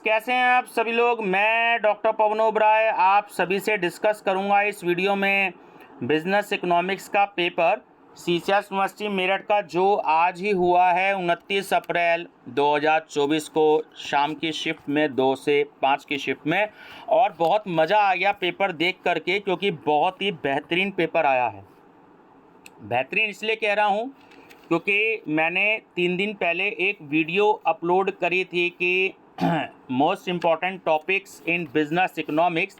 कैसे हैं आप सभी लोग। मैं डॉक्टर पवन ओबराय आप सभी से डिस्कस करूंगा इस वीडियो में बिजनेस इकोनॉमिक्स का पेपर सीसीएस यूनिवर्सिटी मेरठ का, जो आज ही हुआ है 29 अप्रैल 2024 को शाम की शिफ्ट में 2 से 5 की शिफ्ट में। और बहुत मज़ा आ गया पेपर देख करके, क्योंकि बहुत ही बेहतरीन पेपर आया है। बेहतरीन इसलिए कह रहा हूँ क्योंकि मैंने 3 दिन पहले एक वीडियो अपलोड करी थी कि most important topics in business economics.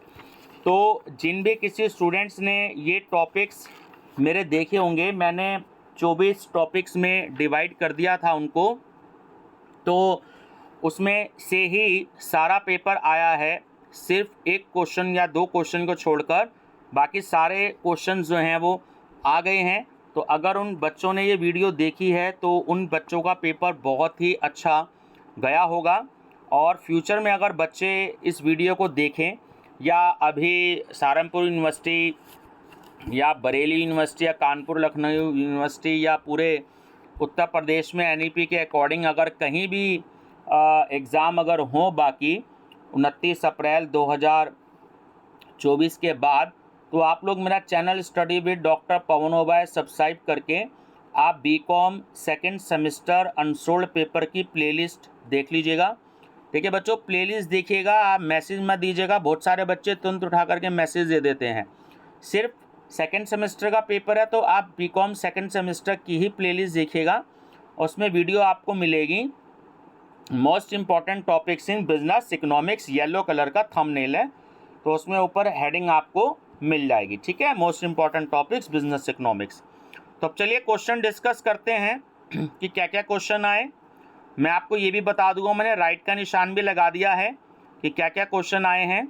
तो जिन भी किसी स्टूडेंट्स ने ये टॉपिक्स मेरे देखे होंगे, मैंने 24 टॉपिक्स में डिवाइड कर दिया था उनको। तो उसमें से ही सारा पेपर आया है, सिर्फ एक क्वेश्चन या 2 क्वेश्चन को छोड़कर बाकी सारे क्वेश्चन जो हैं वो आ गए हैं। तो अगर उन बच्चों ने ये वीडियो देखी है तो उन बच्चों का पेपर बहुत ही अच्छा गया होगा। और फ्यूचर में अगर बच्चे इस वीडियो को देखें, या अभी सहारनपुर यूनिवर्सिटी या बरेली यूनिवर्सिटी या कानपुर लखनऊ यूनिवर्सिटी या पूरे उत्तर प्रदेश में एनईपी के अकॉर्डिंग अगर कहीं भी एग्ज़ाम अगर हों बाकी 29 अप्रैल 2024 के बाद, तो आप लोग मेरा channel study with doctor Pawan Oberoi subscribe करके आप B Com second semester unsolved paper की प्लेलिस्ट देख लीजिएगा। ठीक है बच्चों, प्लेलिस्ट देखिएगा, आप मैसेज मत दीजिएगा। बहुत सारे बच्चे तुरंत उठा करके मैसेज दे देते हैं। सिर्फ सेकेंड सेमेस्टर का पेपर है, तो आप बीकॉम सेकेंड सेमेस्टर की ही प्लेलिस्ट देखिएगा। उसमें वीडियो आपको मिलेगी most important topics in business economics, yellow colour का थंबनेल है, तो उसमें ऊपर हेडिंग आपको मिल जाएगी। ठीक है, most important topics business economics. तो अब चलिए क्वेश्चन डिस्कस करते हैं कि क्या क्या क्वेश्चन आए। मैं आपको ये भी बता दूंगा, मैंने राइट का निशान भी लगा दिया है कि क्या क्या क्वेश्चन आए हैं।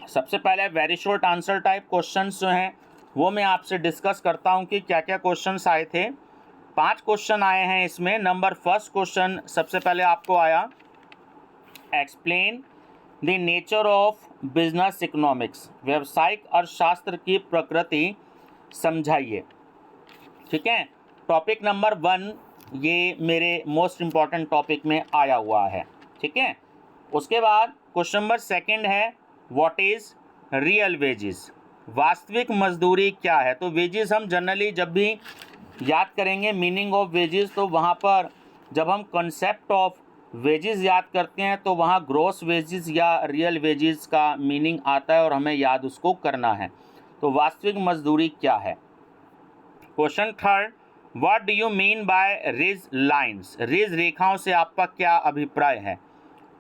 सबसे पहले very short answer type questions जो हैं वो मैं आपसे डिस्कस करता हूं कि क्या क्या क्वेश्चंस आए थे। 5 क्वेश्चन आए हैं इसमें। नंबर फर्स्ट क्वेश्चन सबसे पहले आपको आया, explain the nature of business economics, व्यावसायिक अर्थशास्त्र की प्रकृति समझाइए। ठीक है, टॉपिक नंबर 1 ये मेरे मोस्ट इम्पॉर्टेंट टॉपिक में आया हुआ है। ठीक है, उसके बाद क्वेश्चन नंबर 2 है, व्हाट इज़ रियल वेजेस, वास्तविक मजदूरी क्या है। तो वेजेस हम जनरली जब भी याद करेंगे मीनिंग ऑफ वेजेस, तो वहाँ पर जब हम कंसेप्ट ऑफ वेजेस याद करते हैं तो वहाँ ग्रॉस वेजेस या रियल वेजेस का मीनिंग आता है और हमें याद उसको करना है। तो वास्तविक मजदूरी क्या है। Question 3, what do you mean by ridge lines, ridge रेखाओं से आपका क्या अभिप्राय है।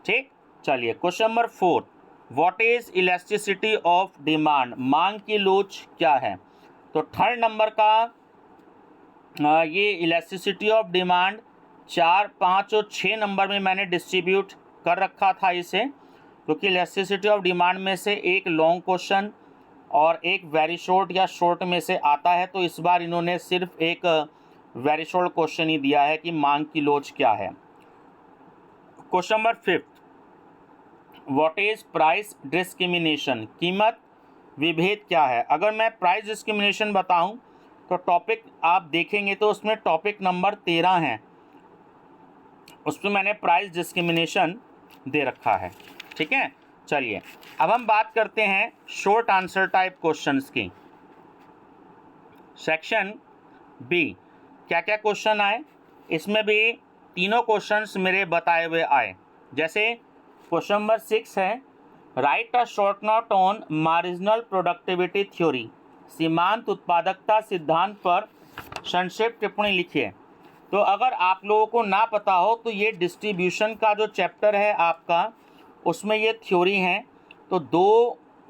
ठीक, चलिए question number 4, what is elasticity of demand, मांग की लोच क्या है। तो 3rd नंबर का ये इलास्टिसिटी ऑफ डिमांड 4, 5 और 6 नंबर में मैंने डिस्ट्रीब्यूट कर रखा था इसे, क्योंकि इलास्टिसिटी ऑफ डिमांड में से एक लॉन्ग क्वेश्चन और एक वेरी शॉर्ट या शॉर्ट में से आता है। तो इस बार इन्होंने सिर्फ एक वेरी शॉर्ट क्वेश्चन ही दिया है कि मांग की लोच क्या है। Question number 5, what is price discrimination, कीमत विभेद क्या है। अगर मैं प्राइस डिस्क्रिमिनेशन बताऊं तो टॉपिक आप देखेंगे तो उसमें टॉपिक नंबर 13 है, उसमें मैंने प्राइस डिस्क्रिमिनेशन दे रखा है। ठीक है, चलिए अब हम बात करते हैं शॉर्ट आंसर टाइप क्वेश्चंस की। सेक्शन बी, क्या क्या क्वेश्चन आए। इसमें भी तीनों क्वेश्चंस मेरे बताए हुए आए। जैसे क्वेश्चन नंबर 6 है, right a short note on marginal productivity theory, सीमांत उत्पादकता सिद्धांत पर संक्षिप्त टिप्पणी लिखिए। तो अगर आप लोगों को ना पता हो तो ये डिस्ट्रीब्यूशन का जो चैप्टर है आपका, उसमें ये थ्योरी हैं। तो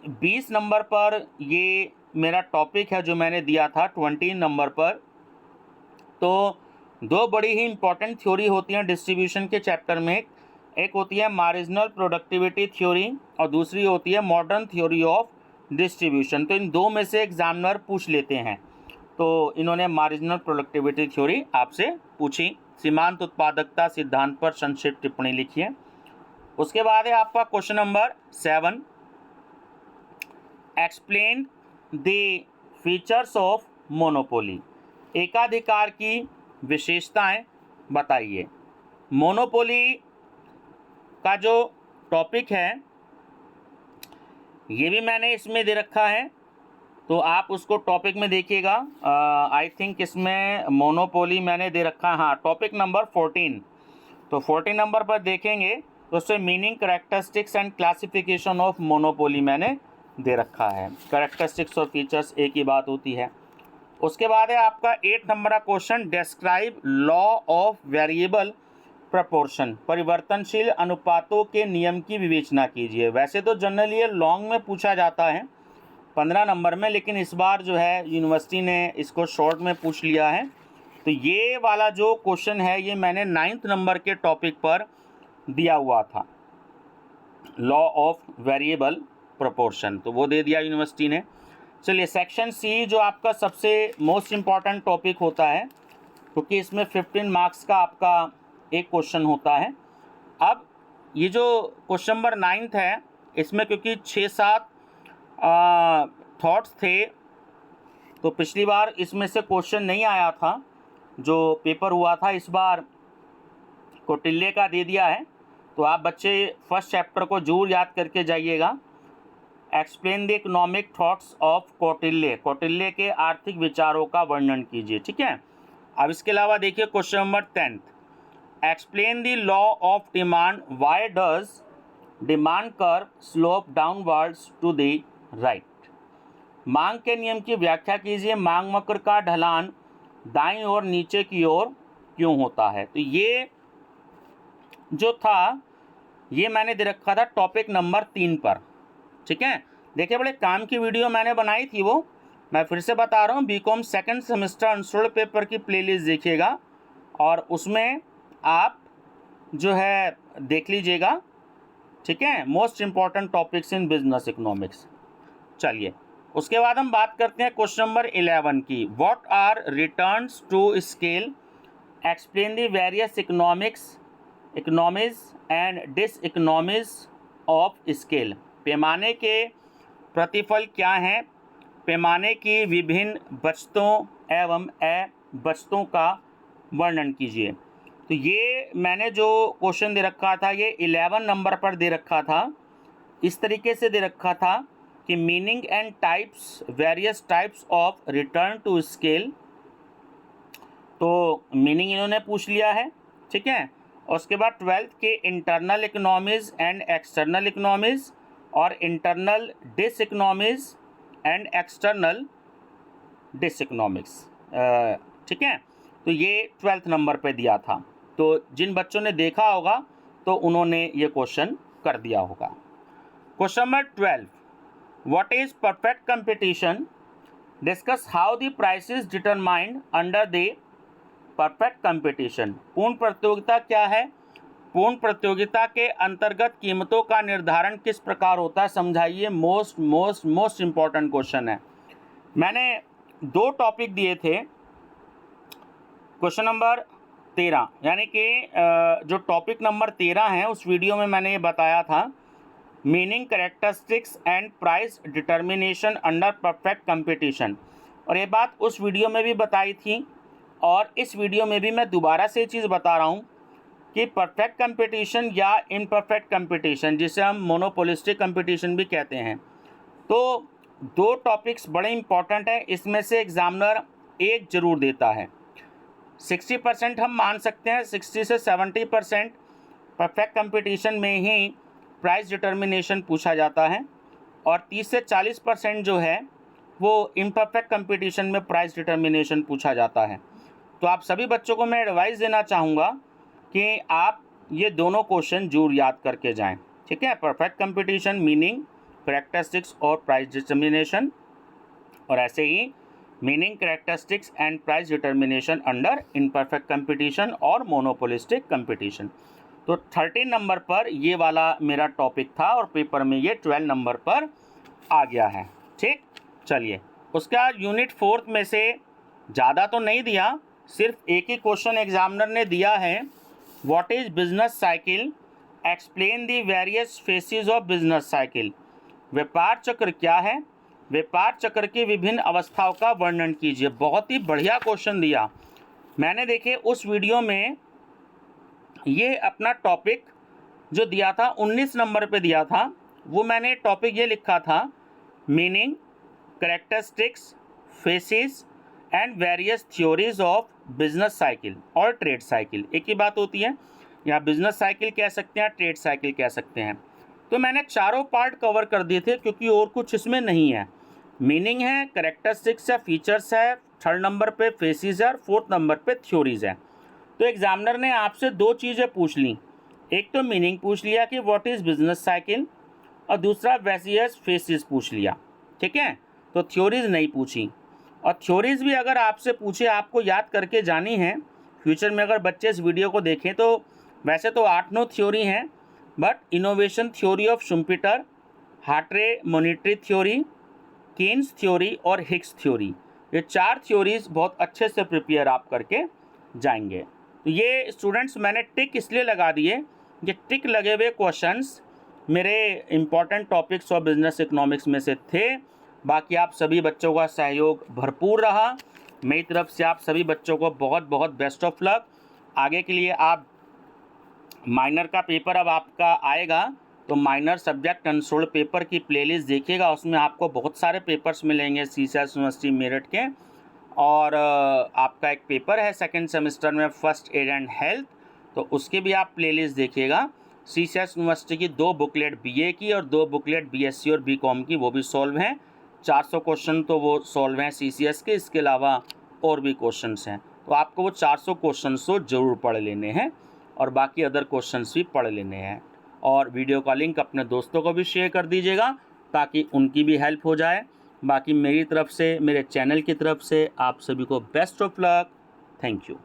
20 नंबर पर ये मेरा टॉपिक है जो मैंने दिया था 20 नंबर पर। तो 2 बड़ी ही इम्पॉर्टेंट थ्योरी होती हैं डिस्ट्रीब्यूशन के चैप्टर में। एक होती है मार्जिनल प्रोडक्टिविटी थ्योरी और दूसरी होती है मॉडर्न थ्योरी ऑफ डिस्ट्रीब्यूशन। तो इन 2 में से एग्जामिनर पूछ लेते हैं। तो इन्होंने मार्जिनल प्रोडक्टिविटी थ्योरी आपसे पूछी, सीमांत उत्पादकता सिद्धांत पर संक्षिप्त टिप्पणी लिखिए। उसके बाद है आपका question number 7, explain the features of monopoly, एकाधिकार की विशेषताएं बताइए। मोनोपोली का जो टॉपिक है ये भी मैंने इसमें दे रखा है, तो आप उसको टॉपिक में देखिएगा। आई थिंक इसमें मोनोपोली मैंने दे रखा है, हाँ टॉपिक नंबर 14। तो 14 नंबर पर देखेंगे तो उससे meaning, characteristics and classification of monopoly मैंने दे रखा है। कैरेक्टरिस्टिक्स और फीचर्स एक ही बात होती है। उसके बाद है आपका 8 नंबर का question, describe law of variable proportion, परिवर्तनशील अनुपातों के नियम की विवेचना कीजिए। वैसे तो जनरली ये लॉन्ग में पूछा जाता है 15 नंबर में, लेकिन इस बार जो है यूनिवर्सिटी ने इसको शॉर्ट में पूछ लिया है। तो ये वाला जो क्वेश्चन है ये मैंने 9th नंबर के टॉपिक पर दिया हुआ था, लॉ ऑफ वेरिएबल प्रोपोर्शन, तो वो दे दिया यूनिवर्सिटी ने। चलिए सेक्शन सी जो आपका सबसे मोस्ट इम्पॉर्टेंट टॉपिक होता है, क्योंकि इसमें 15 मार्क्स का आपका एक क्वेश्चन होता है। अब ये जो क्वेश्चन नंबर 9th है, इसमें क्योंकि 6-7 थॉट्स थे, तो पिछली बार इसमें से क्वेश्चन नहीं आया था जो पेपर हुआ था, इस बार कौटिल्य का दे दिया है। तो आप बच्चे फर्स्ट चैप्टर को जरूर याद करके जाइएगा। Explain the economic thoughts of Kautilya, Kautilya के आर्थिक विचारों का वर्णन कीजिए, ठीक है। अब इसके अलावा देखिए question number 10, explain the law of demand, why does demand curve slope downwards to the right, मांग के नियम की व्याख्या कीजिए, मांग वक्र का ढलान दाईं ओर नीचे की ओर क्यों होता है। तो ये जो था ये मैंने दे रखा था टॉपिक नंबर 3 पर, ठीक है। देखिए बड़े काम की वीडियो मैंने बनाई थी, वो मैं फिर से बता रहा हूँ, B Com second semester unsolved paper की प्लेलिस्ट देखिएगा और उसमें आप जो है देख लीजिएगा, ठीक है, most important topics in business economics. चलिए उसके बाद हम बात करते हैं क्वेश्चन नंबर 11 की, what are returns to scale, explain the various economies and diseconomies of scale, पैमाने के प्रतिफल क्या हैं, पैमाने की विभिन्न बचतों एवं बचतों का वर्णन कीजिए। तो ये मैंने जो क्वेश्चन दे रखा था ये 11 नंबर पर दे रखा था, इस तरीके से दे रखा था कि meaning and types, various types of return to scale, तो मीनिंग इन्होंने पूछ लिया है, ठीक है। और उसके बाद 12th के internal economies and external economies और internal diseconomies and external dis economics, ठीक है। तो ये 12th नंबर पे दिया था, तो जिन बच्चों ने देखा होगा तो उन्होंने ये क्वेश्चन कर दिया होगा। Question number 12, what is perfect competition, discuss how the prices determined under the perfect competition, पूर्ण प्रतियोगिता क्या है, पूर्ण प्रतियोगिता के अंतर्गत कीमतों का निर्धारण किस प्रकार होता है, समझाइए। मोस्ट इम्पॉर्टेंट क्वेश्चन है। मैंने 2 टॉपिक दिए थे, क्वेश्चन नंबर 13 यानी कि जो टॉपिक नंबर 13 है उस वीडियो में मैंने ये बताया था, meaning, characteristics and price determination under perfect competition, और ये बात उस वीडियो में भी बताई थी और इस वीडियो में भी मैं दोबारा से ये चीज़ बता रहा हूँ कि परफेक्ट कंपटीशन या इम्परफेक्ट कंपटीशन, जिसे हम मोनोपोलिस्टिक कंपटीशन भी कहते हैं, तो 2 टॉपिक्स बड़े इंपॉर्टेंट हैं, इसमें से एग्जामिनर एक जरूर देता है। 60% हम मान सकते हैं, 60 से 70% परफेक्ट कंपटीशन में ही प्राइस डिटर्मिनेशन पूछा जाता है और 30 से 40% जो है वो इम्परफेक्ट कंपटीशन में प्राइस डिटर्मिनेशन पूछा जाता है। तो आप सभी बच्चों को मैं एडवाइस देना चाहूँगा कि आप ये दोनों क्वेश्चन जरूर याद करके जाएं, ठीक है। परफेक्ट कंपटीशन, मीनिंग, कैरेक्टरिस्टिक्स और प्राइस डिटर्मिनेशन, और ऐसे ही meaning, characteristics and price determination under imperfect competition और मोनोपोलिस्टिक कंपटीशन। तो 13 नंबर पर ये वाला मेरा टॉपिक था और पेपर में ये 12 नंबर पर आ गया है, ठीक। चलिए उसका यूनिट 4 में से ज़्यादा तो नहीं दिया, सिर्फ एक ही क्वेश्चन एग्जामिनर ने दिया है, what is business cycle, explain the various faces of business cycle, व्यापार चक्र क्या है, व्यापार चक्र की विभिन्न अवस्थाओं का वर्णन कीजिए। बहुत ही बढ़िया क्वेश्चन दिया मैंने। देखिए उस वीडियो में ये अपना टॉपिक जो दिया था 19 नंबर पे दिया था, वो मैंने टॉपिक ये लिखा था, meaning, characteristics, faces and various theories of business cycle और ट्रेड साइकिल। एक ही बात होती है, या बिजनेस साइकिल कह सकते हैं, ट्रेड साइकिल कह सकते हैं। तो मैंने चारों पार्ट कवर कर दिए थे, क्योंकि और कुछ इसमें नहीं है। मीनिंग है, करेक्टरिस्टिक्स है, फीचर्स है, थर्ड नंबर पे फेसेस है और फोर्थ नंबर पे थ्योरीज है। तो एग्जामिनर ने आपसे दो चीज़ें पूछ ली, एक तो मीनिंग पूछ लिया कि व्हाट इज़ बिजनेस साइकिल, और दूसरा वेरियस फेसेस पूछ लिया, ठीक है। तो थ्योरीज नहीं पूछी, और थ्योरीज भी अगर आपसे पूछे, आपको याद करके जानी है। फ्यूचर में अगर बच्चे इस वीडियो को देखें तो वैसे तो 8-9 थ्योरी हैं, but innovation theory of Schumpeter, Hawtrey monetary theory, Keynes theory और हिग्स थ्योरी, ये 4 थ्योरीज बहुत अच्छे से प्रिपेयर आप करके जाएंगे। तो ये स्टूडेंट्स मैंने टिक इसलिए लगा दिए, ये टिक लगे हुए क्वेश्चंस मेरे इम्पॉर्टेंट टॉपिक्स और बिजनेस इकोनॉमिक्स में से थे। बाकी आप सभी बच्चों का सहयोग भरपूर रहा। मेरी तरफ से आप सभी बच्चों को बहुत बहुत बेस्ट ऑफ लक। आगे के लिए आप माइनर का पेपर अब आपका आएगा, तो माइनर सब्जेक्ट अनसोल्ड पेपर की प्लेलिस्ट देखिएगा, उसमें आपको बहुत सारे पेपर्स मिलेंगे सीसीएस यूनिवर्सिटी मेरठ के। और आपका एक पेपर है सेकंड सेमेस्टर में, फर्स्ट एड एंड हेल्थ, तो उसकी भी आप प्लेलिस्ट देखिएगा। सीसीएस यूनिवर्सिटी की 2 बुकलेट बीए की और 2 बुकलेट बीएससी और बीकॉम की, वो भी सॉल्व हैं। 400 क्वेश्चन तो वो सॉल्व हैं सीसीएस के, इसके अलावा और भी क्वेश्चंस हैं। तो आपको वो 400 क्वेश्चंस तो ज़रूर पढ़ लेने हैं, और बाकी अदर क्वेश्चंस भी पढ़ लेने हैं। और वीडियो का लिंक अपने दोस्तों को भी शेयर कर दीजिएगा, ताकि उनकी भी हेल्प हो जाए। बाकी मेरी तरफ से, मेरे चैनल की तरफ से आप सभी को best of luck. Thank you.